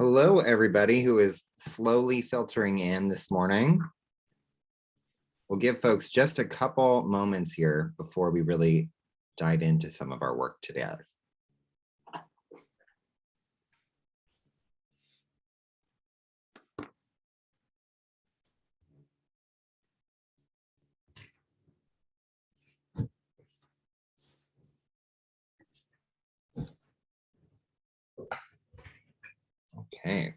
Hello, everybody who is slowly filtering in this morning. We'll give folks just a couple moments here before we really dive into some of our work today. Okay.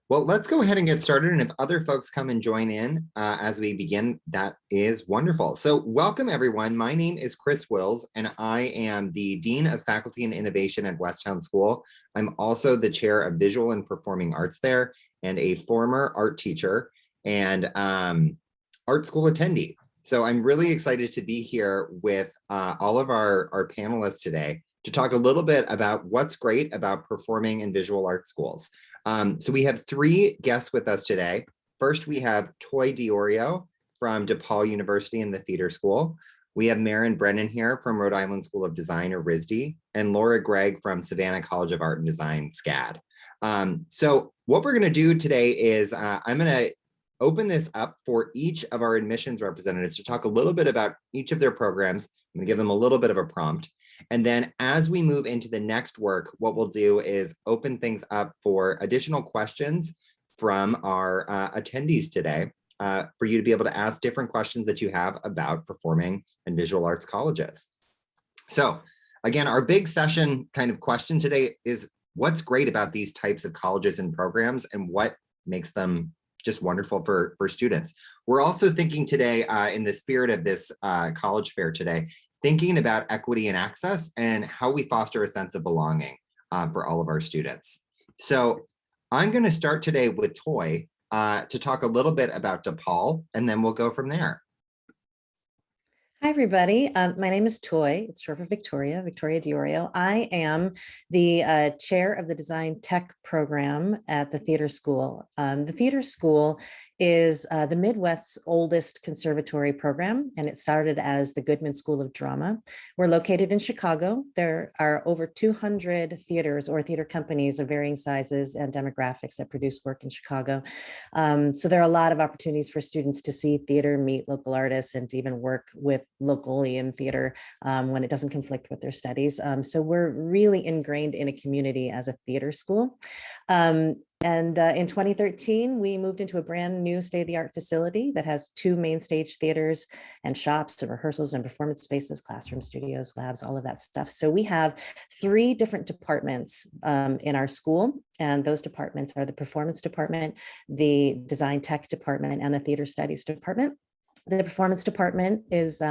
Well, let's go ahead and get started. And if other folks come and join in as we begin, that is wonderful. So welcome, everyone. My name is Chris Wills, and I am the Dean of Faculty and Innovation at Westtown School. I'm also the chair of Visual and Performing Arts there and a former art teacher and art school attendee. So I'm really excited to be here with all of our panelists today to talk a little bit about what's great about performing in visual art schools. So we have three guests with us today. First, we have Toy Diorio from DePaul University in the Theater School. We have Maren Brennan here from Rhode Island School of Design, or RISD, and Laura Gregg from Savannah College of Art and Design, SCAD. So what we're going to do today is I'm going to open this up for each of our admissions representatives to talk a little bit about each of their programs. I'm going to give them a little bit of a prompt. And then as we move into the next work, what we'll do is open things up for additional questions from our attendees today for you to be able to ask different questions that you have about performing in visual arts colleges. So again, our big session kind of question today is what's great about these types of colleges and programs and what makes them just wonderful for students. We're also thinking today in the spirit of this college fair today, thinking about equity and access and how we foster a sense of belonging for all of our students. So I'm going to start today with Toy to talk a little bit about DePaul, and then we'll go from there. Hi, everybody. My name is Toy. It's short for Victoria Diorio. I am the chair of the Design Tech program at the Theater School. The Theater School is the Midwest's oldest conservatory program, and it started as the Goodman School of Drama. We're located in Chicago. There are over 200 theaters or theater companies of varying sizes and demographics that produce work in Chicago. So there are a lot of opportunities for students to see theater, meet local artists, and to even work with locally in theater when it doesn't conflict with their studies. So we're really ingrained in a community as a theater school. And in 2013, we moved into a brand new state-of-the-art facility that has 2 main stage theaters and shops and rehearsals and performance spaces, classroom, studios, labs, all of that stuff. So we have 3 different departments in our school, and those departments are the performance department, the design tech department, and the theater studies department. The performance department is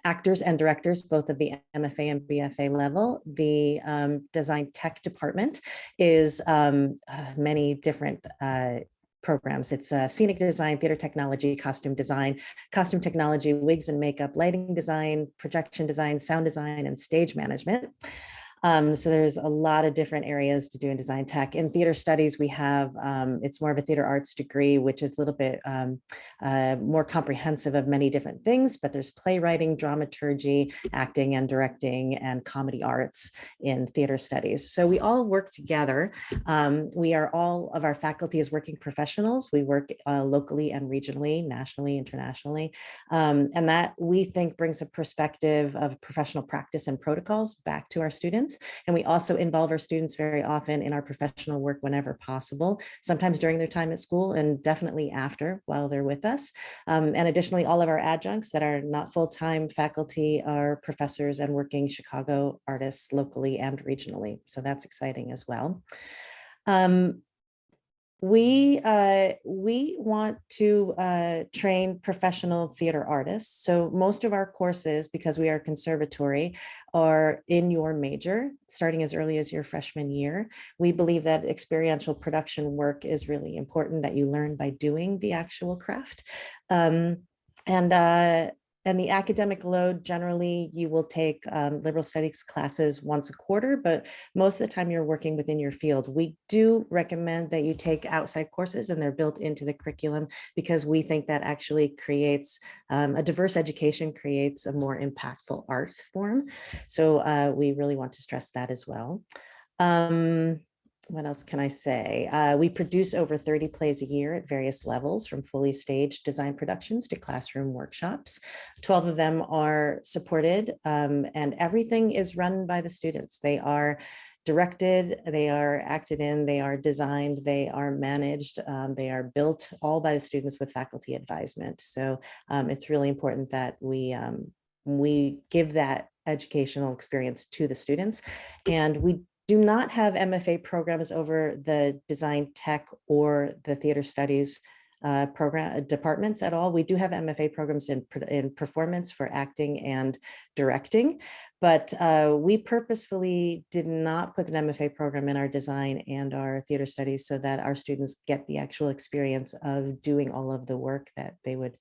actors and directors, both of the MFA and BFA level. The design tech department is many different programs. It's scenic design, theater technology, costume technology, wigs and makeup, lighting design, projection design, sound design, and stage management. So there's a lot of different areas to do in design tech. In theater studies, we have, it's more of a theater arts degree, which is a little bit more comprehensive of many different things, but there's playwriting, dramaturgy, acting and directing, and comedy arts in theater studies. So we all work together. All of our faculty is working professionals. We work locally and regionally, nationally, internationally. And that we think brings a perspective of professional practice and protocols back to our students. And we also involve our students very often in our professional work whenever possible, sometimes during their time at school and definitely after while they're with us. And additionally, all of our adjuncts that are not full-time faculty are professors and working Chicago artists locally and regionally. So that's exciting as well. We want to train professional theater artists. So most of our courses, because we are a conservatory, are in your major, starting as early as your freshman year. We believe that experiential production work is really important, that you learn by doing the actual craft. And the academic load, generally, you will take liberal studies classes once a quarter, but most of the time you're working within your field. We do recommend that you take outside courses, and they're built into the curriculum because we think that actually creates a diverse education, creates a more impactful art form. So we really want to stress that as well. what else can I say? We produce over 30 plays a year at various levels, from fully staged design productions to classroom workshops. 12 of them are supported, and everything is run by the students. They are directed, they are acted in, they are designed, they are managed, they are built all by the students with faculty advisement. So it's really important that we give that educational experience to the students. And we do not have MFA programs over the design tech or the theater studies program departments at all. We do have MFA programs in performance for acting and directing, but we purposefully did not put an MFA program in our design and our theater studies so that our students get the actual experience of doing all of the work that they would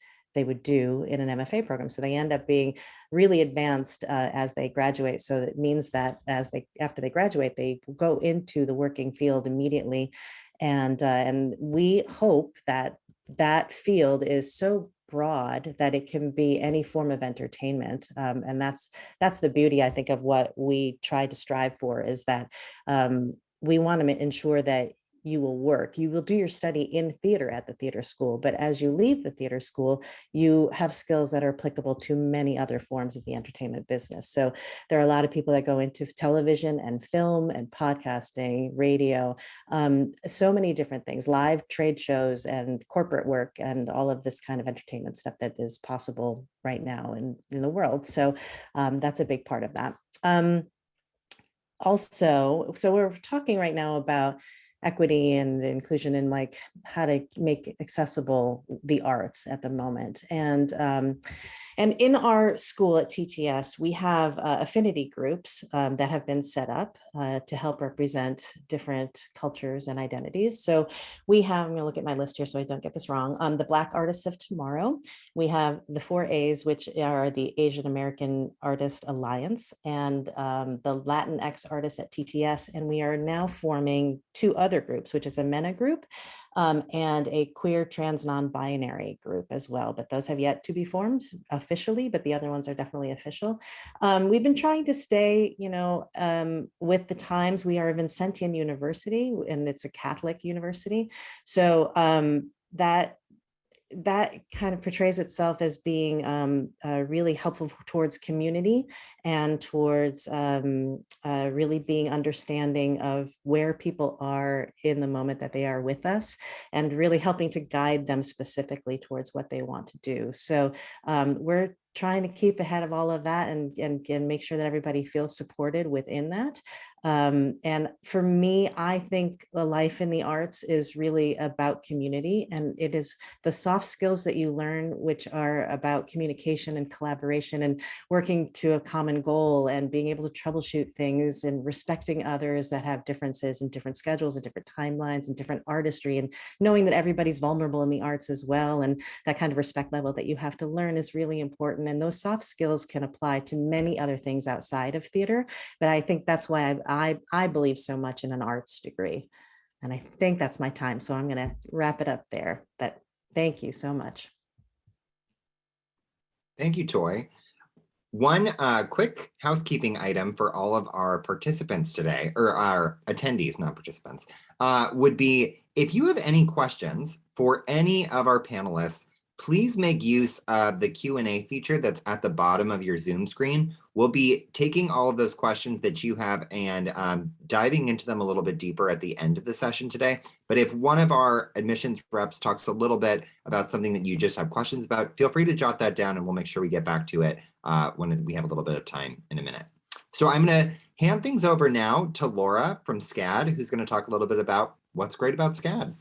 do in an MFA program. So they end up being really advanced as they graduate. So it means that after they graduate, they go into the working field immediately. And we hope that that field is so broad that it can be any form of entertainment. And that's the beauty, I think, of what we try to strive for, is that we want to ensure that you will do your study in theater at the theater school, but as you leave the theater school, you have skills that are applicable to many other forms of the entertainment business. So there are a lot of people that go into television and film and podcasting, radio, so many different things, live trade shows and corporate work and all of this kind of entertainment stuff that is possible right now in the world. So that's a big part of that. Also, so we're talking right now about equity and inclusion and like how to make accessible the arts at the moment. And in our school at TTS, we have affinity groups that have been set up to help represent different cultures and identities. So we have, I'm going to look at my list here so I don't get this wrong, the Black Artists of Tomorrow. We have the 4As, which are the Asian American Artist Alliance, and the Latinx artists at TTS. And we are now forming two other groups, which is a MENA group and a queer trans non-binary group as well, but those have yet to be formed officially, but the other ones are definitely official. We've been trying to stay, with the times. We are a Vincentian university, and it's a Catholic university. So that kind of portrays itself as being really helpful towards community and towards really being understanding of where people are in the moment that they are with us, and really helping to guide them specifically towards what they want to do. So we're trying to keep ahead of all of that and make sure that everybody feels supported within that. And for me, I think a life in the arts is really about community, and it is the soft skills that you learn, which are about communication and collaboration and working to a common goal and being able to troubleshoot things and respecting others that have differences and different schedules and different timelines and different artistry, and knowing that everybody's vulnerable in the arts as well. And that kind of respect level that you have to learn is really important. And those soft skills can apply to many other things outside of theater. But I think that's why I believe so much in an arts degree. And I think that's my time. So I'm going to wrap it up there. But thank you so much. Thank you, Toy. One quick housekeeping item for all of our participants today, or our attendees, not participants, would be, if you have any questions for any of our panelists, please make use of the Q&A feature that's at the bottom of your Zoom screen. We'll be taking all of those questions that you have and diving into them a little bit deeper at the end of the session today. But if one of our admissions reps talks a little bit about something that you just have questions about, feel free to jot that down and we'll make sure we get back to it when we have a little bit of time in a minute. So I'm going to hand things over now to Laura from SCAD, who's going to talk a little bit about what's great about SCAD.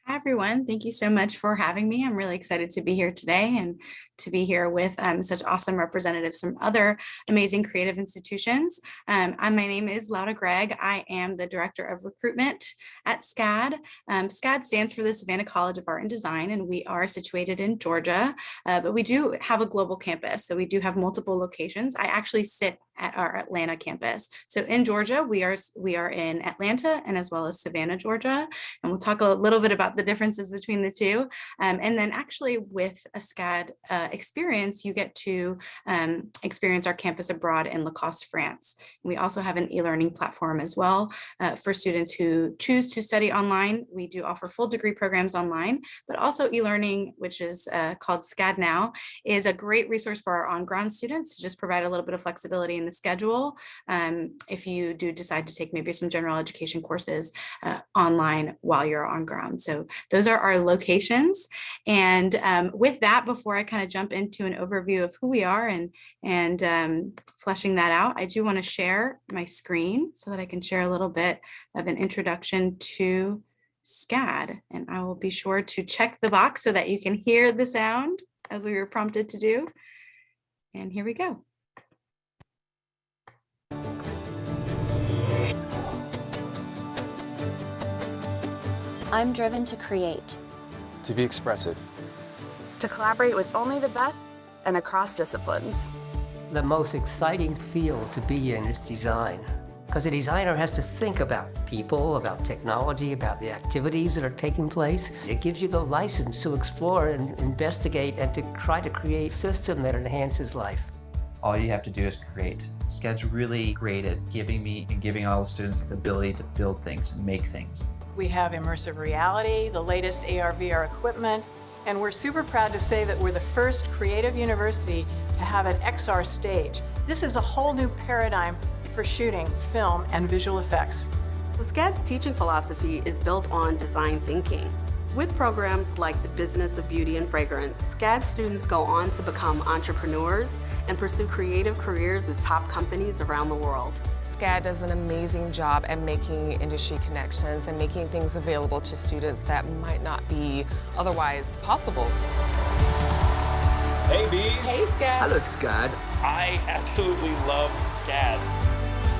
Hi, everyone. Thank you so much for having me. I'm really excited to be here today and to be here with such awesome representatives from other amazing creative institutions. My name is Laura Gregg. I am the Director of Recruitment at SCAD. SCAD stands for the Savannah College of Art and Design, and we are situated in Georgia, but we do have a global campus. So we do have multiple locations. I actually sit at our Atlanta campus. So in Georgia, we are in Atlanta and as well as Savannah, Georgia. And we'll talk a little bit about the differences between the two. And then actually with a SCAD experience, you get to experience our campus abroad in Lacoste, France. We also have an e-learning platform as well for students who choose to study online. We do offer full degree programs online, but also e-learning, which is called SCAD Now, is a great resource for our on-ground students to just provide a little bit of flexibility in the schedule if you do decide to take maybe some general education courses online while you're on ground. So those are our locations. And with that, before I kind of jump into an overview of who we are and fleshing that out, I do want to share my screen so that I can share a little bit of an introduction to SCAD. And I will be sure to check the box so that you can hear the sound as we were prompted to do. And here we go. I'm driven to create. To be expressive. To collaborate with only the best and across disciplines. The most exciting field to be in is design, because a designer has to think about people, about technology, about the activities that are taking place. It gives you the license to explore and investigate and to try to create a system that enhances life. All you have to do is create. SCAD's really great at giving me and giving all the students the ability to build things and make things. We have immersive reality, the latest AR/VR equipment, and we're super proud to say that we're the first creative university to have an XR stage. This is a whole new paradigm for shooting, film, and visual effects. So SCAD's teaching philosophy is built on design thinking. With programs like the Business of Beauty and Fragrance, SCAD students go on to become entrepreneurs and pursue creative careers with top companies around the world. SCAD does an amazing job at making industry connections and making things available to students that might not be otherwise possible. Hey, bees. Hey, SCAD. Hello, SCAD. I absolutely love SCAD.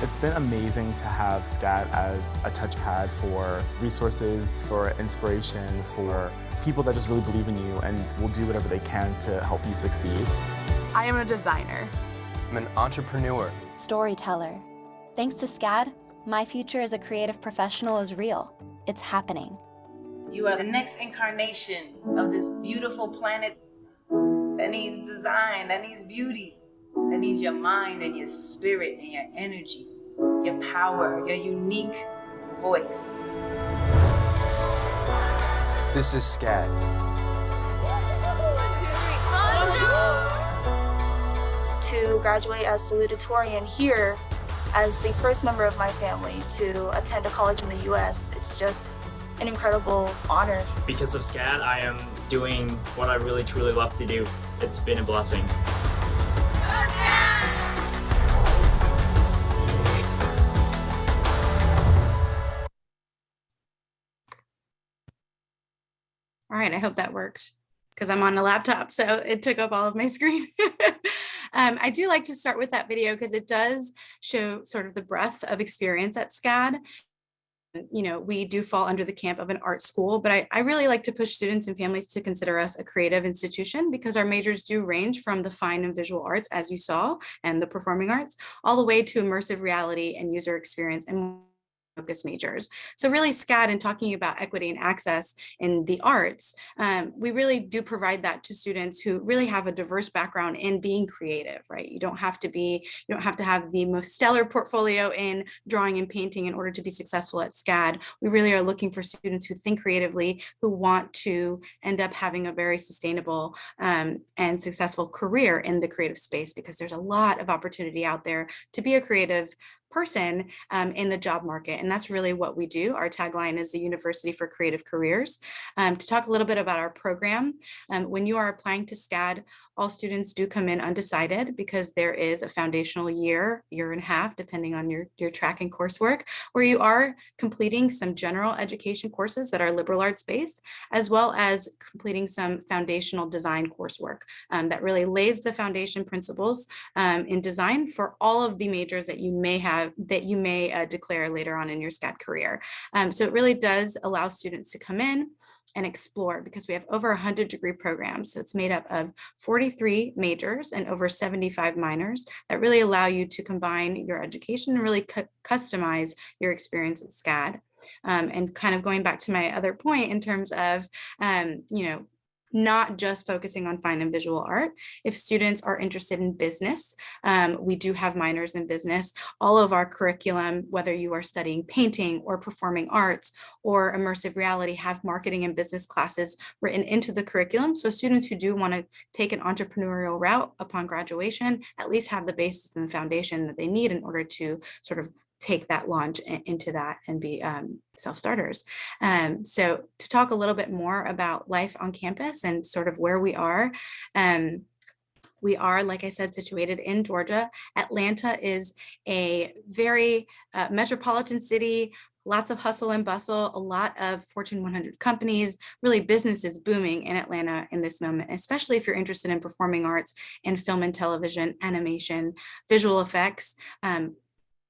It's been amazing to have SCAD as a touchpad for resources, for inspiration, for people that just really believe in you and will do whatever they can to help you succeed. I am a designer. I'm an entrepreneur. Storyteller. Thanks to SCAD, my future as a creative professional is real. It's happening. You are the next incarnation of this beautiful planet that needs design, that needs beauty, that needs your mind and your spirit and your energy, your power, your unique voice. This is SCAD. 1, 2, 3. To graduate as salutatorian here as the first member of my family to attend a college in the US, it's just an incredible honor. Because of SCAD, I am doing what I really truly love to do. It's been a blessing. All right, I hope that worked because I'm on a laptop, so it took up all of my screen. I do like to start with that video because it does show sort of the breadth of experience at SCAD. You know, we do fall under the camp of an art school, but I really like to push students and families to consider us a creative institution because our majors do range from the fine and visual arts, as you saw, and the performing arts, all the way to immersive reality and user experience and focus majors. So really SCAD, and talking about equity and access in the arts, we really do provide that to students who really have a diverse background in being creative, right? You don't have to have the most stellar portfolio in drawing and painting in order to be successful at SCAD. We really are looking for students who think creatively, who want to end up having a very sustainable and successful career in the creative space, because there's a lot of opportunity out there to be a creative person in the job market. And that's really what we do. Our tagline is the University for Creative Careers. To talk a little bit about our program, when you are applying to SCAD, all students do come in undecided because there is a foundational year and a half, depending on your track and coursework, where you are completing some general education courses that are liberal arts based, as well as completing some foundational design coursework that really lays the foundation principles in design for all of the majors that you may declare later on in your SCAD career. So it really does allow students to come in and explore, because we have over 100 degree programs. So it's made up of 43 majors and over 75 minors that really allow you to combine your education and really customize your experience at SCAD. And kind of going back to my other point in terms of, not just focusing on fine and visual art. If students are interested in business, we do have minors in business. All of our curriculum, whether you are studying painting or performing arts or immersive reality, have marketing and business classes written into the curriculum. So students who do want to take an entrepreneurial route upon graduation at least have the basis and the foundation that they need in order to sort of take that launch into that and be self-starters. So to talk a little bit more about life on campus and sort of where we are, like I said, situated in Georgia. Atlanta is a very metropolitan city, lots of hustle and bustle, a lot of Fortune 100 companies, really business is booming in Atlanta in this moment, especially if you're interested in performing arts and film and television, animation, visual effects.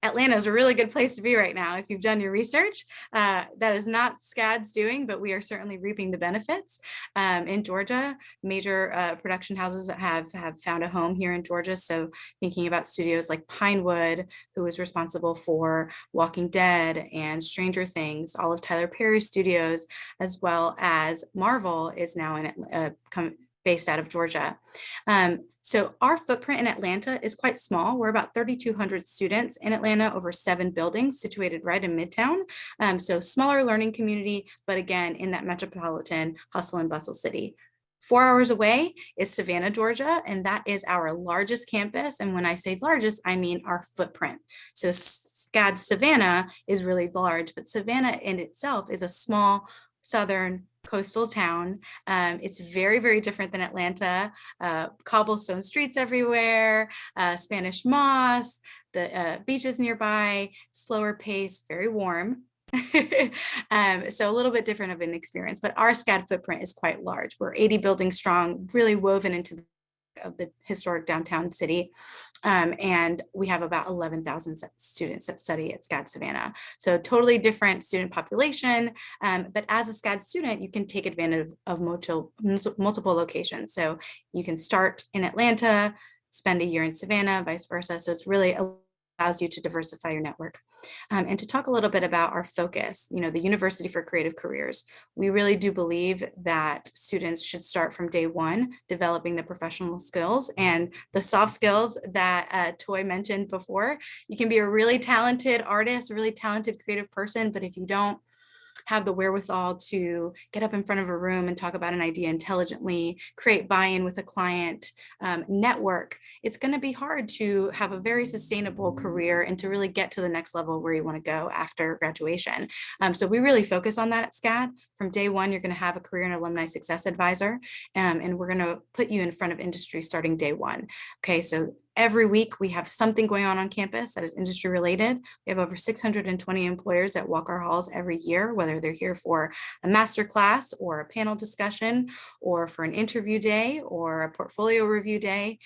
Atlanta is a really good place to be right now. If you've done your research, that is not SCAD's doing, but we are certainly reaping the benefits. In Georgia, major production houses have found a home here in Georgia. So thinking about studios like Pinewood, who is responsible for Walking Dead and Stranger Things, all of Tyler Perry's studios, as well as Marvel is now based out of Georgia. So our footprint in Atlanta is quite small. We're about 3,200 students in Atlanta, over 7 buildings situated right in Midtown. So smaller learning community, but again, in that metropolitan hustle and bustle city. 4 hours away is Savannah, Georgia, and that is our largest campus. And when I say largest, I mean our footprint. So SCAD Savannah is really large, but Savannah in itself is a small southern coastal town. It's very, very different than Atlanta. Cobblestone streets everywhere, Spanish moss, the beaches nearby, slower pace, very warm. So a little bit different of an experience, but our SCAD footprint is quite large. We're 80 buildings strong, really woven into of the historic downtown city. And we have about 11,000 students that study at SCAD Savannah. So totally different student population. But as a SCAD student, you can take advantage of multiple locations. So you can start in Atlanta, spend a year in Savannah, vice versa. So it's really allows you to diversify your network. And to talk a little bit about our focus, the University for Creative Careers, we really do believe that students should start from day one, developing the professional skills and the soft skills that Toy mentioned before. You can be a really talented artist, a really talented creative person, but if you don't have the wherewithal to get up in front of a room and talk about an idea intelligently, create buy-in with a client, network, it's going to be hard to have a very sustainable career and to really get to the next level where you want to go after graduation. So we really focus on that at SCAD. From day one, you're going to have a career and alumni success advisor, and we're going to put you in front of industry starting day one. Okay, so every week we have something going on campus that is industry related. We have over 620 employers that walk our halls every year, whether they're here for a master class or a panel discussion or for an interview day or a portfolio review day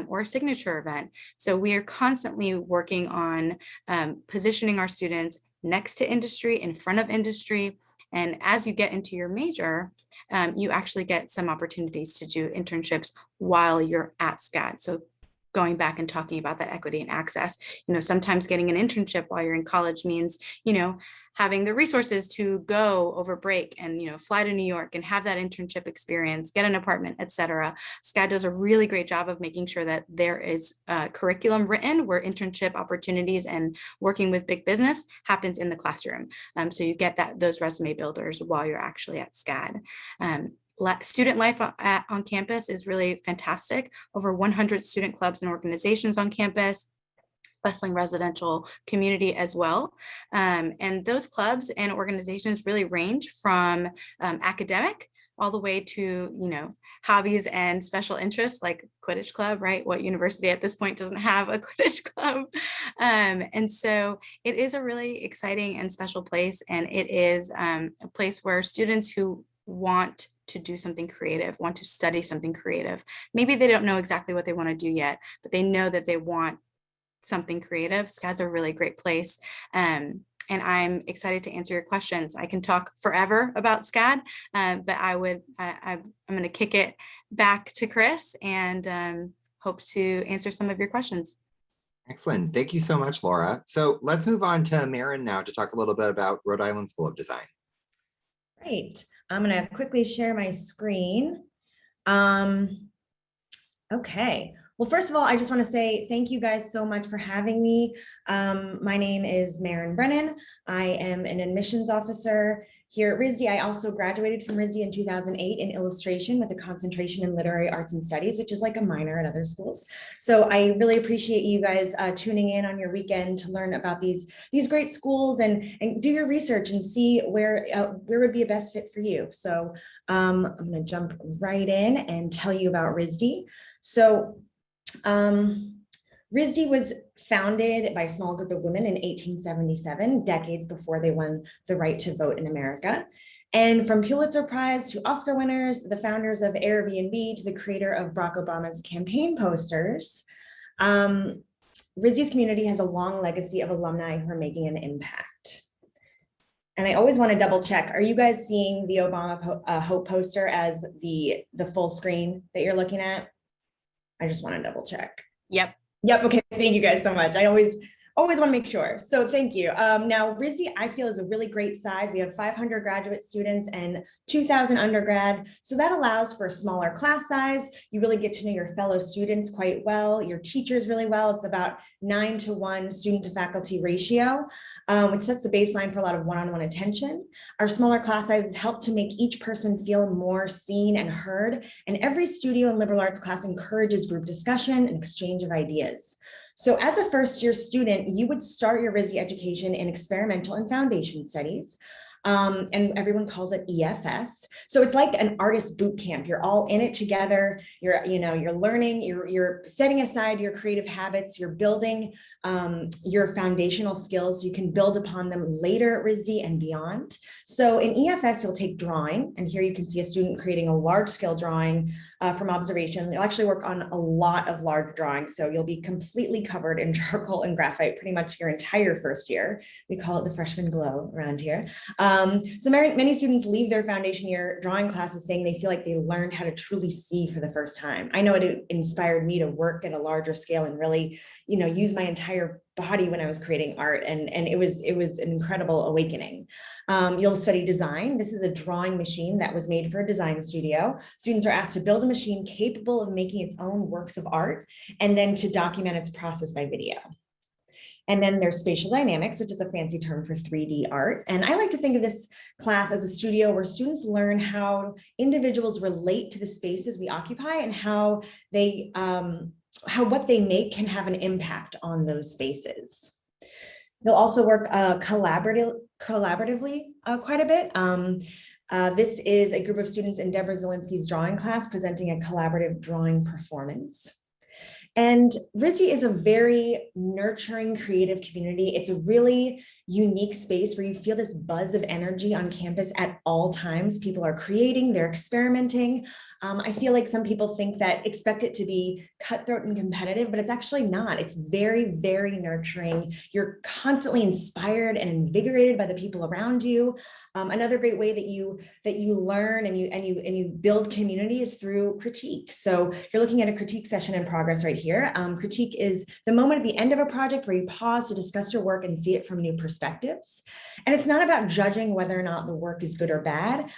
or a signature event. So we are constantly working on positioning our students next to industry, in front of industry. And as you get into your major, you actually get some opportunities to do internships while you're at SCAD. So going back and talking about that equity and access, sometimes getting an internship while you're in college means, having the resources to go over break and, fly to New York and have that internship experience, get an apartment, etc. SCAD does a really great job of making sure that there is curriculum written where internship opportunities and working with big business happens in the classroom. So you get those resume builders while you're actually at SCAD. Student life on campus is really fantastic. Over 100 student clubs and organizations on campus, bustling residential community as well. And those clubs and organizations really range from academic all the way to, hobbies and special interests like Quidditch Club, right? What university at this point doesn't have a Quidditch Club? And so it is a really exciting and special place. And it is a place where students who want to do something creative, want to study something creative. Maybe they don't know exactly what they want to do yet, but they know that they want something creative. SCAD's a really great place. And I'm excited to answer your questions. I can talk forever about SCAD, but I'm going to kick it back to Chris and hope to answer some of your questions. Excellent. Thank you so much, Laura. So let's move on to Marin now to talk a little bit about Rhode Island School of Design. Great. I'm going to quickly share my screen. Okay. Well, first of all, I just want to say thank you guys so much for having me. My name is Marin Brennan. I am an admissions officer here at RISD. I also graduated from RISD in 2008 in illustration with a concentration in literary arts and studies, which is like a minor at other schools. So I really appreciate you guys tuning in on your weekend to learn about these great schools and do your research and see where would be a best fit for you. So I'm going to jump right in and tell you about RISD. So RISD was founded by a small group of women in 1877, decades before they won the right to vote in America. And from Pulitzer Prize to Oscar winners, the founders of Airbnb to the creator of Barack Obama's campaign posters, RISD's community has a long legacy of alumni who are making an impact. And I always want to double check. Are you guys seeing the Obama Hope poster as the full screen that you're looking at? I just want to double check. Yep. Okay. Thank you guys so much. I always want to make sure. So thank you. Now RISD, I feel, is a really great size. We have 500 graduate students and 2,000 undergrad. So that allows for a smaller class size. You really get to know your fellow students quite well, your teachers really well. It's about 9-to-1 student to faculty ratio, which sets the baseline for a lot of one-on-one attention. Our smaller class sizes help to make each person feel more seen and heard. And every studio and liberal arts class encourages group discussion and exchange of ideas. So as a first-year student, you would start your RISD education in experimental and foundation studies. And everyone calls it EFS. So it's like an artist boot camp. You're all in it together. You're learning, you're setting aside your creative habits, you're building your foundational skills. You can build upon them later at RISD and beyond. So in EFS, you'll take drawing, and here you can see a student creating a large-scale drawing from observation. You'll actually work on a lot of large drawings, so you'll be completely covered in charcoal and graphite pretty much your entire first year. We call it the freshman glow around here. So many students leave their foundation year drawing classes saying they feel like they learned how to truly see for the first time. I know it inspired me to work at a larger scale and really, use my entire body when I was creating art, and it was an incredible awakening. You'll study design. This is a drawing machine that was made for a design studio. Students are asked to build a machine capable of making its own works of art and then to document its process by video. And then there's spatial dynamics, which is a fancy term for 3D art. And I like to think of this class as a studio where students learn how individuals relate to the spaces we occupy and how what they make can have an impact on those spaces. They'll also work collaboratively quite a bit. This is a group of students in Deborah Zielinski's drawing class presenting a collaborative drawing performance. And RISD is a very nurturing, creative community. It's a really unique space where you feel this buzz of energy on campus at all times. People are creating, they're experimenting. I feel like some people expect it to be cutthroat and competitive, but it's actually not. It's very, very nurturing. You're constantly inspired and invigorated by the people around you. Another great way that you learn and you build community is through critique. So you're looking at a critique session in progress right here. Critique is the moment at the end of a project where you pause to discuss your work and see it from new perspectives. And it's not about judging whether or not the work is good or bad.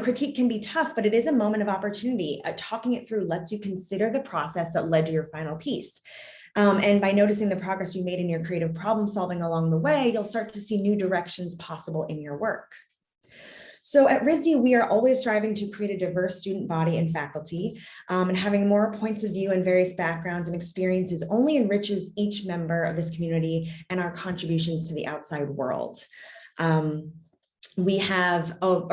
Critique can be tough, but it is a moment of opportunity. Talking it through lets you consider the process that led to your final piece. And by noticing the progress you made in your creative problem solving along the way, you'll start to see new directions possible in your work. So at RISD, we are always striving to create a diverse student body and faculty, and having more points of view and various backgrounds and experiences only enriches each member of this community and our contributions to the outside world. Our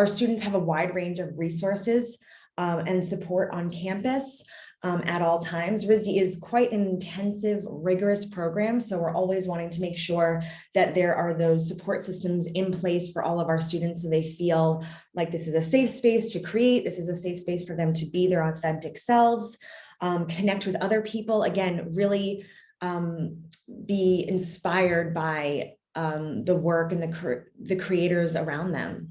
students have a wide range of resources and support on campus. At all times. RISD is quite an intensive, rigorous program, so we're always wanting to make sure that there are those support systems in place for all of our students so they feel like this is a safe space to create, this is a safe space for them to be their authentic selves, connect with other people, again, really be inspired by the work and the creators around them.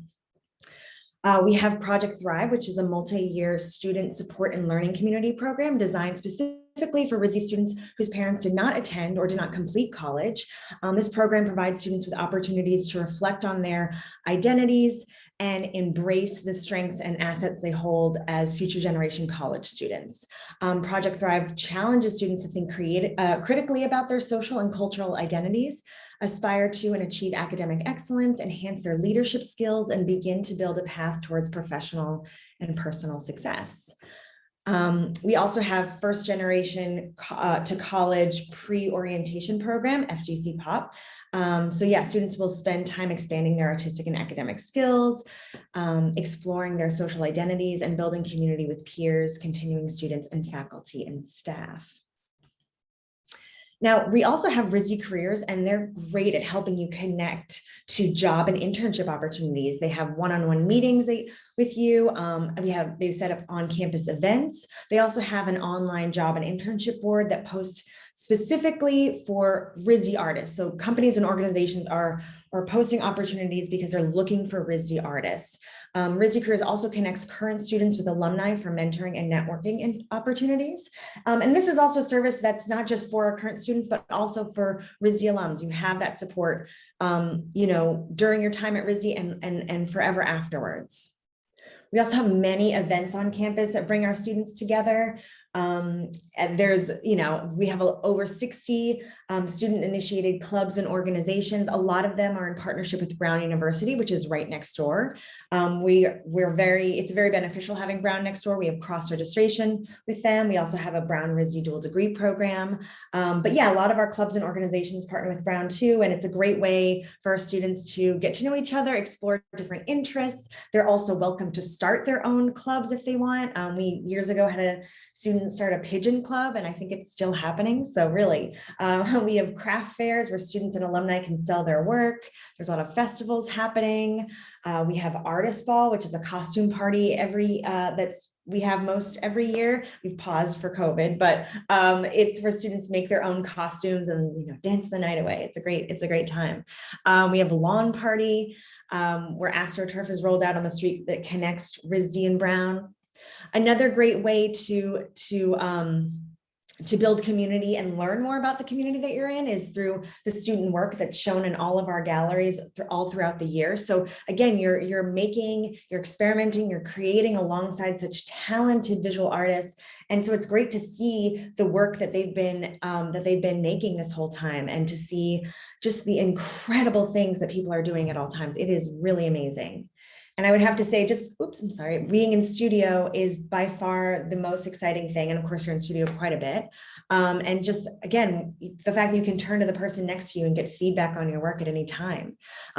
We have Project Thrive, which is a multi-year student support and learning community program designed specifically specifically for RISD students whose parents did not attend or did not complete college. This program provides students with opportunities to reflect on their identities and embrace the strengths and assets they hold as future generation college students. Project Thrive challenges students to think critically about their social and cultural identities, aspire to and achieve academic excellence, enhance their leadership skills, and begin to build a path towards professional and personal success. We also have first generation to college pre-orientation program, FGC POP. So yeah, students will spend time expanding their artistic and academic skills, exploring their social identities, and building community with peers, continuing students, and faculty and staff. Now, we also have RISD careers, and they're great at helping you connect to job and internship opportunities. They have one-on-one meetings with you. They've set up on-campus events. They also have an online job and internship board that posts specifically for RISD artists. So companies and organizations are posting opportunities because they're looking for RISD artists. RISD Careers also connects current students with alumni for mentoring and networking opportunities. And this is also a service that's not just for our current students, but also for RISD alums. You have that support, during your time at RISD and forever afterwards. We also have many events on campus that bring our students together. And we have over 60 student initiated clubs and organizations. A lot of them are in partnership with Brown University, which is right next door. It's very beneficial having Brown next door. We have cross registration with them. We also have a Brown RISD dual degree program. But yeah, a lot of our clubs and organizations partner with Brown too. And it's a great way for our students to get to know each other, explore different interests. They're also welcome to start their own clubs if they want. We years ago had a student start a pigeon club, and I think it's still happening. So really, we have craft fairs where students and alumni can sell their work. There's a lot of festivals happening. We have Artist Ball, which is a costume party we have most every year. We've paused for COVID, but it's where students make their own costumes and dance the night away. It's a great time. We have a lawn party where AstroTurf is rolled out on the street that connects RISD and Brown. Another great way to build community and learn more about the community that you're in is through the student work that's shown in all of our galleries all throughout the year. So again, you're experimenting, you're creating alongside such talented visual artists. And so it's great to see the work that they've been making this whole time, and to see just the incredible things that people are doing at all times. It is really amazing. And I would have to say, being in studio is by far the most exciting thing. And of course, you're in studio quite a bit. And just, again, the fact that you can turn to the person next to you and get feedback on your work at any time.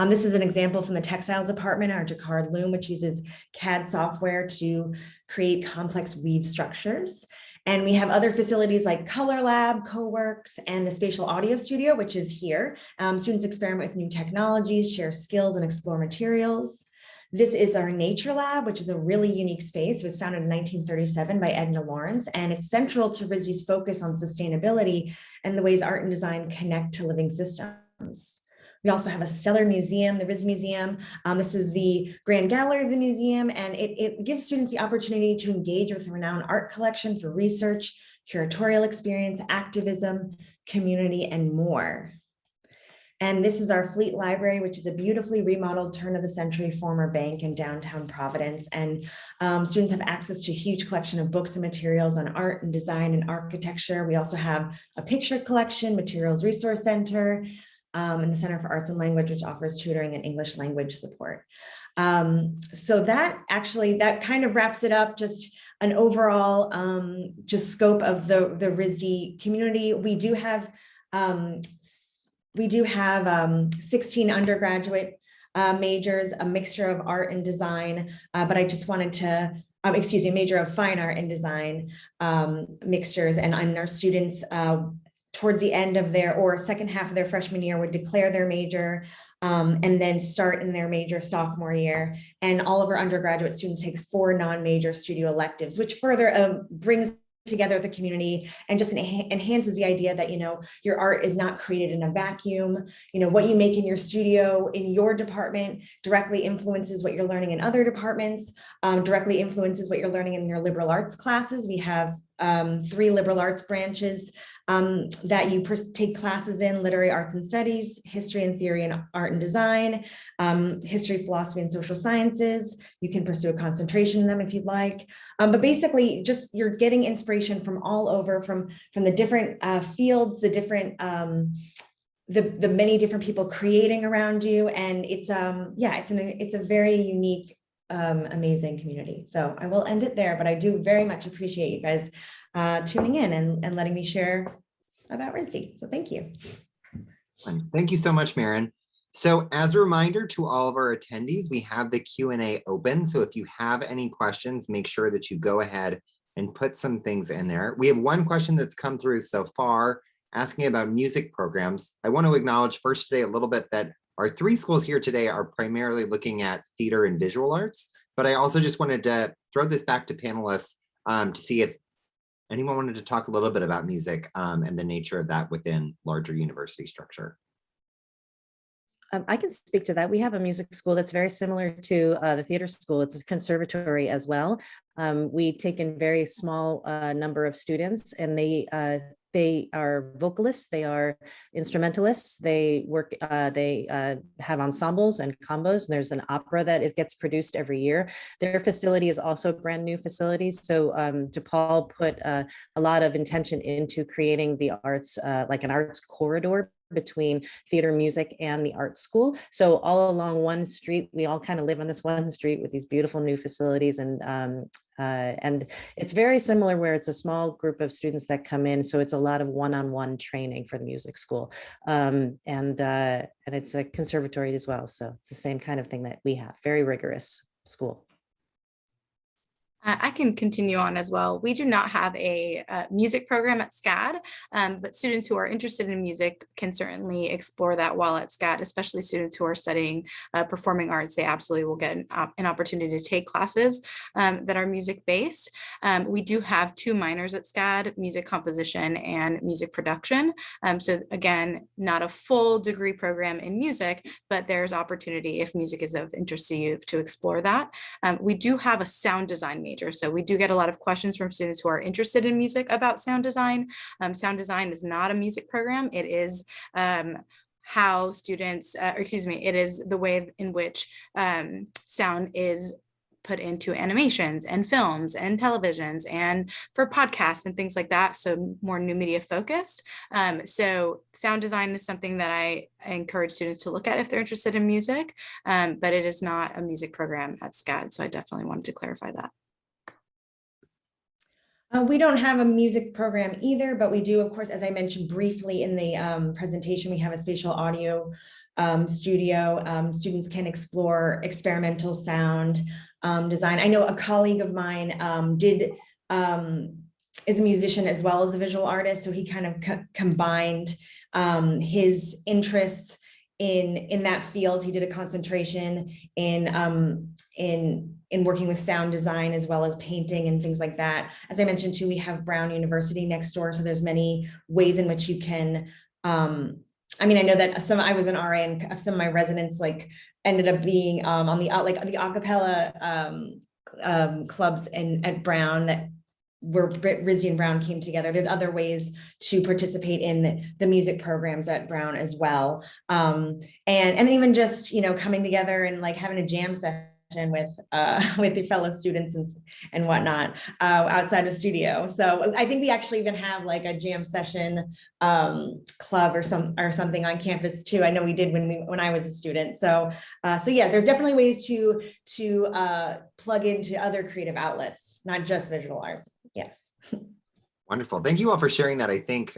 This is an example from the textiles department, our Jacquard loom, which uses CAD software to create complex weave structures. And we have other facilities like Color Lab, CoWorks, and the Spatial Audio Studio, which is here. Students experiment with new technologies, share skills, and explore materials. This is our Nature Lab, which is a really unique space. It was founded in 1937 by Edna Lawrence, and it's central to RISD's focus on sustainability and the ways art and design connect to living systems. We also have a stellar museum, the RISD Museum. This is the Grand Gallery of the museum, and it gives students the opportunity to engage with a renowned art collection for research, curatorial experience, activism, community, and more. And this is our Fleet Library, which is a beautifully remodeled turn-of-the-century former bank in downtown Providence. And students have access to a huge collection of books and materials on art and design and architecture. We also have a picture collection, materials resource center, and the Center for Arts and Language, which offers tutoring and English language support. So that kind of wraps it up, just an overall just scope of the RISD community. We do have 16 undergraduate majors, a mixture of art and design, but I just wanted to, major of fine art and design mixtures, and our students towards the end of their second half of their freshman year would declare their major and then start in their major sophomore year. And all of our undergraduate students take 4 non-major studio electives, which further brings together the community and just enhances the idea that, your art is not created in a vacuum. What you make in your studio, in your department, directly influences what you're learning in other departments, directly influences what you're learning in your liberal arts classes. We have 3 liberal arts branches that you take classes in: literary arts and studies, history and theory and art and design, history, philosophy, and social sciences. You can pursue a concentration in them if you'd like. But basically, just you're getting inspiration from all over, from the different fields, the different the many different people creating around you, and it's it's a very unique, amazing community. So I will end it there, but I do very much appreciate you guys tuning in and letting me share about RISD. So thank you. Thank you so much, Maren. So as a reminder to all of our attendees, we have the Q&A open. So if you have any questions, make sure that you go ahead and put some things in there. We have one question that's come through so far asking about music programs. I want to acknowledge first today a little bit that our 3 schools here today are primarily looking at theater and visual arts, but I also just wanted to throw this back to panelists to see if anyone wanted to talk a little bit about music and the nature of that within larger university structure. I can speak to that. We have a music school that's very similar to the theater school. It's a conservatory as well. We take in very small number of students, and they are vocalists, they are instrumentalists, they work, they have ensembles and combos. And there's an opera that gets produced every year. Their facility is also a brand new facility. So DePaul put a lot of intention into creating the arts, like an arts corridor between theater, music, and the art school. So all along one street, we all kind of live on this one street with these beautiful new facilities, and it's very similar where it's a small group of students that come in. So it's a lot of one-on-one training for the music school, and it's a conservatory as well. So it's the same kind of thing that we have. Very rigorous school. I can continue on as well. We do not have a music program at SCAD, but students who are interested in music can certainly explore that while at SCAD, especially students who are studying performing arts. They absolutely will get an opportunity to take classes that are music-based. We do have 2 minors at SCAD, music composition and music production. So again, not a full degree program in music, but there's opportunity if music is of interest to you to explore that. We do have a sound design major. So we do get a lot of questions from students who are interested in music about sound design. Sound design is not a music program. It is how students, it is the way in which sound is put into animations and films and televisions and for podcasts and things like that. So more new media focused. So sound design is something that I encourage students to look at if they're interested in music, but it is not a music program at SCAD. So I definitely wanted to clarify that. We don't have a music program either, but we do, of course, as I mentioned briefly in the presentation, we have a spatial audio studio. Students can explore experimental sound design. I know a colleague of mine is a musician as well as a visual artist, so he kind of combined his interests in that field. He did a concentration in working with sound design as well as painting and things like that. As I mentioned too, we have Brown University next door, so there's many ways in which you can. I mean, I know that I was an RA, and some of my residents ended up being on the acapella clubs at Brown that where RISD and Brown came together. There's other ways to participate in the music programs at Brown as well. And then even just, coming together and having a jam session with your fellow students and whatnot outside of studio. So I think we actually even have a jam session club or something on campus too. I know we did when I was a student. So yeah, there's definitely ways to plug into other creative outlets, not just visual arts. Yes. Wonderful. Thank you all for sharing that. I think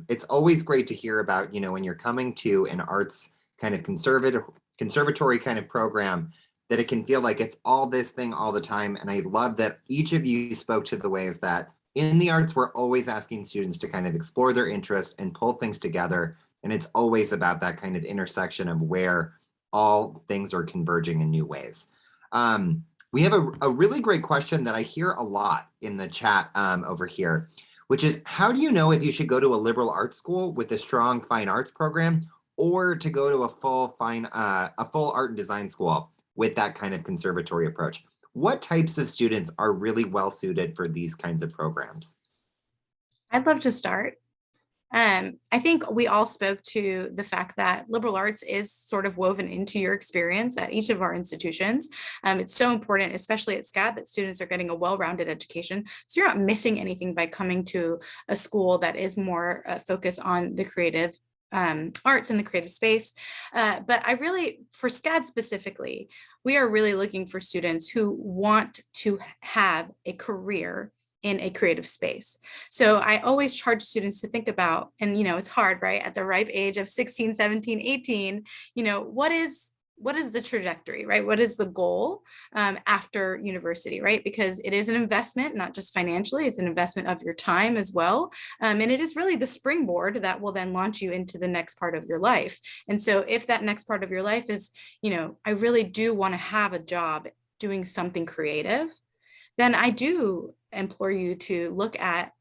it's always great to hear about, when you're coming to an arts kind of conservatory kind of program, that it can feel like it's all this thing all the time. And I love that each of you spoke to the ways that in the arts, we're always asking students to kind of explore their interest and pull things together. And it's always about that kind of intersection of where all things are converging in new ways. We have a really great question that I hear a lot in the chat over here, which is, how do you know if you should go to a liberal arts school with a strong fine arts program or to go to a full art and design school with that kind of conservatory approach? What types of students are really well suited for these kinds of programs? I'd love to start. I think we all spoke to the fact that liberal arts is sort of woven into your experience at each of our institutions. It's so important, especially at SCAD, that students are getting a well-rounded education. So you're not missing anything by coming to a school that is more focused on the creative arts in the creative space. But I really, for SCAD specifically, we are really looking for students who want to have a career in a creative space. So I always charge students to think about, and it's hard, right? At the ripe age of 16, 17, 18, what is the trajectory, right? What is the goal after university, right? Because it is an investment, not just financially, it's an investment of your time as well. And it is really the springboard that will then launch you into the next part of your life. And so if that next part of your life is, I really do want to have a job doing something creative, then I do implore you to look at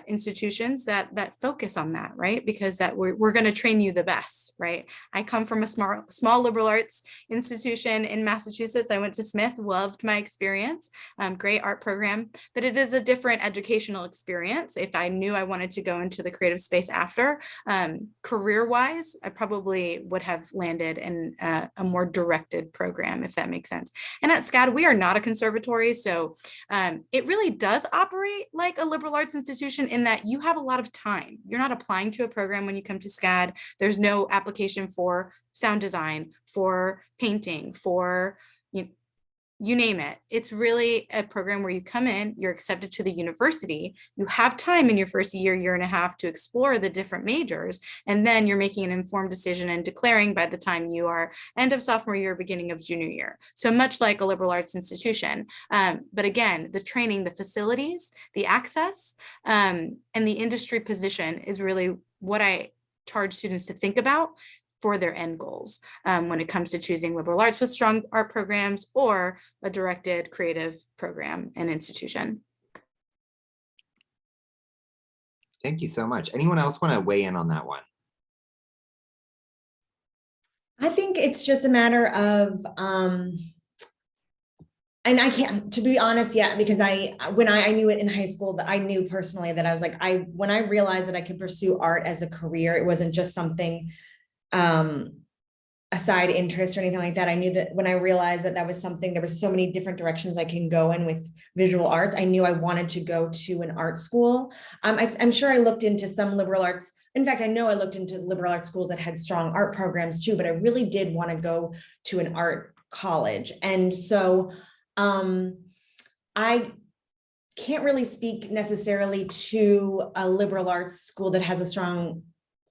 institutions that focus on that, right? Because that we're going to train you the best, right? I come from a small liberal arts institution in Massachusetts. I went to Smith, loved my experience, great art program, but it is a different educational experience. If I knew I wanted to go into the creative space after, career-wise, I probably would have landed in a more directed program, if that makes sense. And at SCAD, we are not a conservatory, so it really does operate like a liberal arts institution in that you have a lot of time. You're not applying to a program when you come to SCAD. There's no application for sound design, for painting, for you name it. It's really a program where you come in, you're accepted to the university, you have time in your first year and a half to explore the different majors, and then you're making an informed decision and declaring by the time you are end of sophomore year, beginning of junior year. So much like a liberal arts institution. But again, the training, the facilities, the access, and the industry position is really what I charge students to think about for their end goals when it comes to choosing liberal arts with strong art programs or a directed creative program and institution. Thank you so much. Anyone else want to weigh in on that one? I think it's just a matter of, and I can't, to be honest, yeah, because when I knew it in high school, that I knew personally that I was like, when I realized that I could pursue art as a career, it wasn't just something, a side interest or anything like that. I knew that when I realized that was something, there were so many different directions I can go in with visual arts. I knew I wanted to go to an art school. I'm sure I looked into some liberal arts. In fact, I know I looked into liberal arts schools that had strong art programs too, but I really did want to go to an art college. And so I can't really speak necessarily to a liberal arts school that has a strong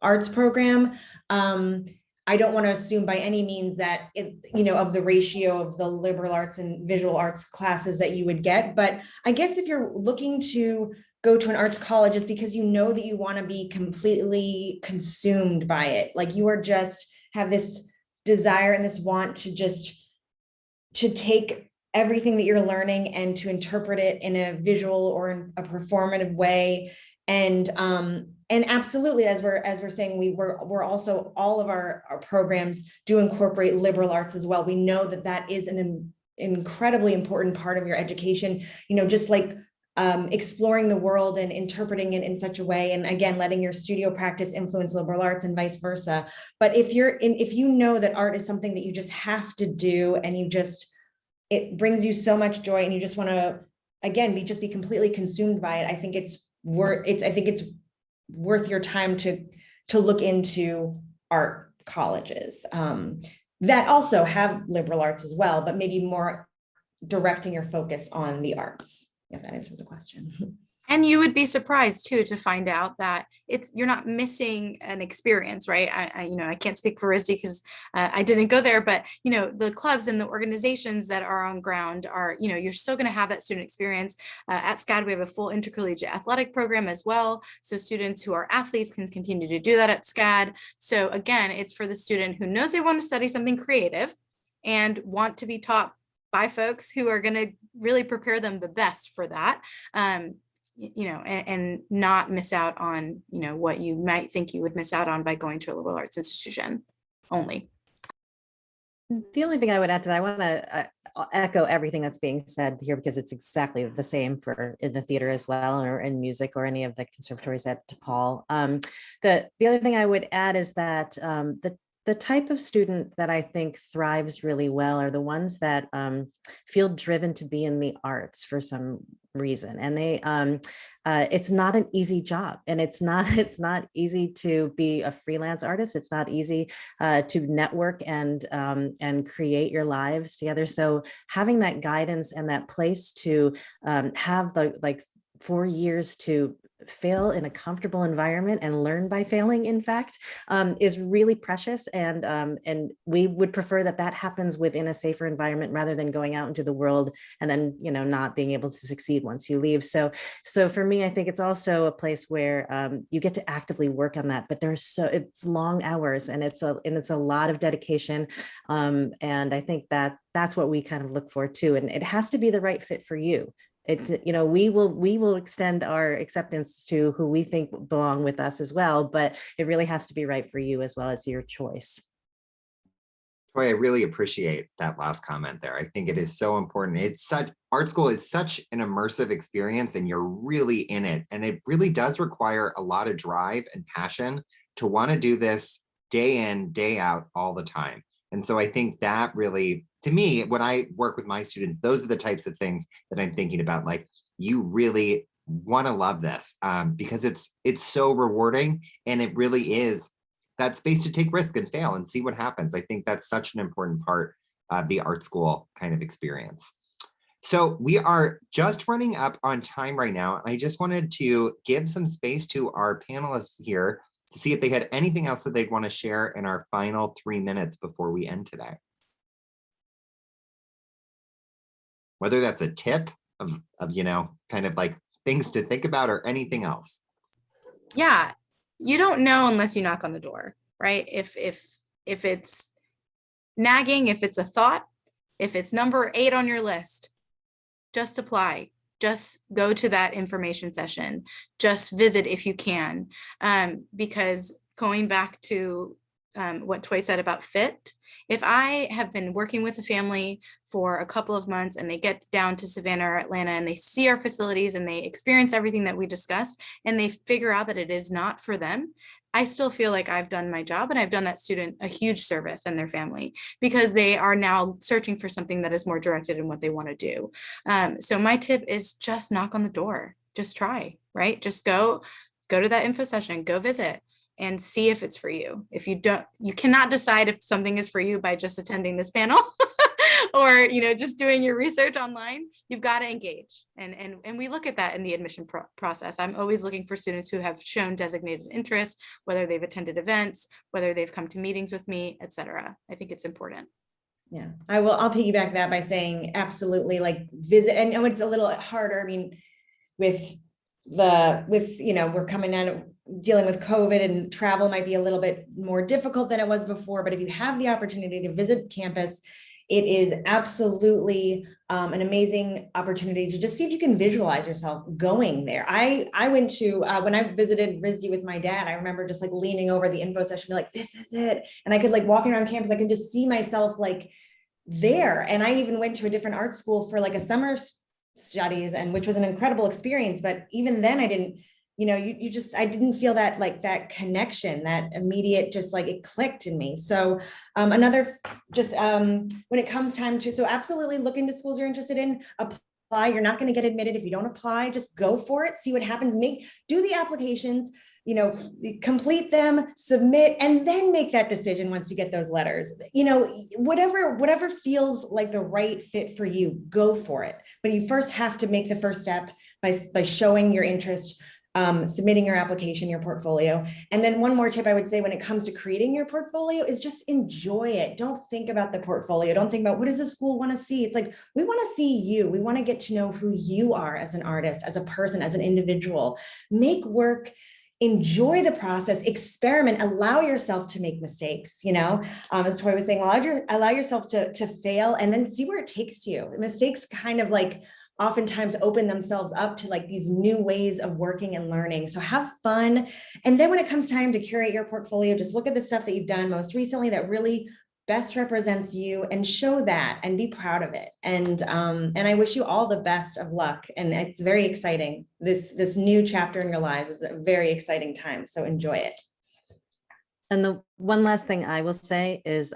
arts program. I don't want to assume by any means that of the ratio of the liberal arts and visual arts classes that you would get. But I guess if you're looking to go to an arts college, it's because you know that you want to be completely consumed by it. Like you are just have this desire and this want to take everything that you're learning and to interpret it in a visual or in a performative way. And absolutely, as we're saying, we're also, all of our programs do incorporate liberal arts as well. We know that is an incredibly important part of your education, just like exploring the world and interpreting it in such a way, and again, letting your studio practice influence liberal arts and vice versa. But if you know that art is something that you just have to do, and it brings you so much joy, and you just want to, again, be completely consumed by it, I think it's worth your time to look into art colleges that also have liberal arts as well, but maybe more directing your focus on the arts, if that answers the question. And you would be surprised too to find out that you're not missing an experience, right? I can't speak for RISD because I didn't go there, but the clubs and the organizations that are on ground are, you're still going to have that student experience. At SCAD, we have a full intercollegiate athletic program as well, so students who are athletes can continue to do that at SCAD. So again, it's for the student who knows they want to study something creative and want to be taught by folks who are going to really prepare them the best for that. And not miss out on, what you might think you would miss out on by going to a liberal arts institution only. The only thing I would add to that, echo everything that's being said here because it's exactly the same for in the theater as well, or in music or any of the conservatories at DePaul. The other thing I would add is that the type of student that I think thrives really well are the ones that feel driven to be in the arts for some reason. And they, it's not an easy job, and it's not easy to be a freelance artist. It's not easy to network and create your lives together. So having that guidance and that place to have the 4 years to fail in a comfortable environment and learn by failing, in fact, is really precious. And we would prefer that happens within a safer environment rather than going out into the world and then, not being able to succeed once you leave. So for me, I think it's also a place where you get to actively work on that, but it's long hours and it's a lot of dedication. And I think that's what we kind of look for too. And it has to be the right fit for you. It's, we will extend our acceptance to who we think belong with us as well, but it really has to be right for you as well as your choice. Boy, I really appreciate that last comment there. I think it is so important. Art school is such an immersive experience and you're really in it. And it really does require a lot of drive and passion to want to do this day in, day out all the time. And so I think that really, to me, when I work with my students, those are the types of things that I'm thinking about. Like, you really want to love this because it's so rewarding, and it really is that space to take risk and fail and see what happens. I think that's such an important part of the art school kind of experience. So we are just running up on time right now. I just wanted to give some space to our panelists here to see if they had anything else that they'd want to share in our final 3 minutes before we end today. Whether that's a tip of kind of like things to think about or anything else. Yeah, you don't know unless you knock on the door, right? If it's nagging, if it's a thought, if it's number 8 on your list, just apply. Just go to that information session. Just visit if you can, because going back to what Toy said about fit, if I have been working with a family for a couple of months and they get down to Savannah or Atlanta and they see our facilities and they experience everything that we discussed and they figure out that it is not for them, I still feel like I've done my job and I've done that student a huge service and their family, because they are now searching for something that is more directed in what they want to do. So my tip is just knock on the door, just try, right? Just go to that info session, go visit and see if it's for you. If you don't, you cannot decide if something is for you by just attending this panel or, just doing your research online. You've got to engage. And we look at that in the admission process. I'm always looking for students who have shown designated interest, whether they've attended events, whether they've come to meetings with me, etc. I think it's important. Yeah, I'll piggyback that by saying absolutely, like, visit. And it's a little harder. I mean, we're coming out dealing with COVID, and travel might be a little bit more difficult than it was before. But if you have the opportunity to visit campus, it is absolutely an amazing opportunity to just see if you can visualize yourself going there. I went to, when I visited RISD with my dad, I remember just like leaning over the info session, be like, this is it. And I could, like, walking around campus, I can just see myself like there. And I even went to a different art school for like a summer studies, and which was an incredible experience. But even then I didn't, I didn't feel that, like, that connection, that immediate, just like it clicked in me. So another, just when it comes time to, so absolutely look into schools you're interested in, apply. You're not going to get admitted if you don't apply. Just go for it, see what happens, do the applications, complete them, submit, and then make that decision once you get those letters. Whatever feels like the right fit for you, go for it. But you first have to make the first step by showing your interest, submitting your application, your portfolio. And then one more tip I would say when it comes to creating your portfolio is just enjoy it. Don't think about the portfolio. Don't think about what does the school want to see. It's like, we want to see you. We want to get to know who you are as an artist, as a person, as an individual. Make work, enjoy the process, experiment, allow yourself to make mistakes, as Toy was saying, allow yourself to fail and then see where it takes you. Mistakes kind of like oftentimes open themselves up to like these new ways of working and learning. So have fun. And then when it comes time to curate your portfolio, just look at the stuff that you've done most recently that really best represents you, and show that and be proud of it. And I wish you all the best of luck. And it's very exciting. This new chapter in your lives is a very exciting time. So enjoy it. And the one last thing I will say is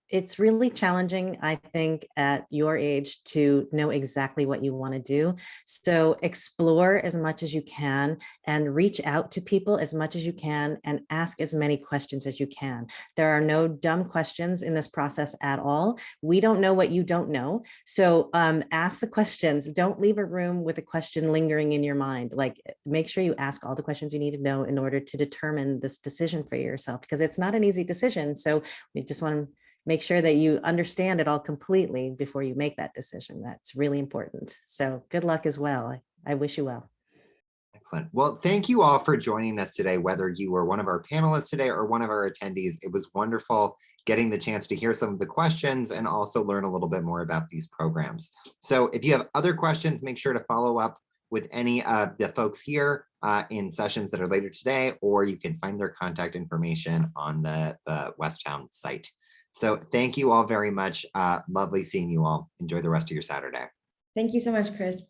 it's really challenging, I think, at your age to know exactly what you want to do. So explore as much as you can and reach out to people as much as you can and ask as many questions as you can. There are no dumb questions in this process at all. We don't know what you don't know. So ask the questions. Don't leave a room with a question lingering in your mind. Like, make sure you ask all the questions you need to know in order to determine this decision for yourself, because it's not an easy decision. So we just want to make sure that you understand it all completely before you make that decision. That's really important. So good luck as well. I wish you well. Excellent. Well, thank you all for joining us today, whether you were one of our panelists today or one of our attendees. It was wonderful getting the chance to hear some of the questions and also learn a little bit more about these programs. So if you have other questions, make sure to follow up with any of the folks here in sessions that are later today, or you can find their contact information on the Westtown site. So thank you all very much. Lovely seeing you all. Enjoy the rest of your Saturday. Thank you so much, Chris.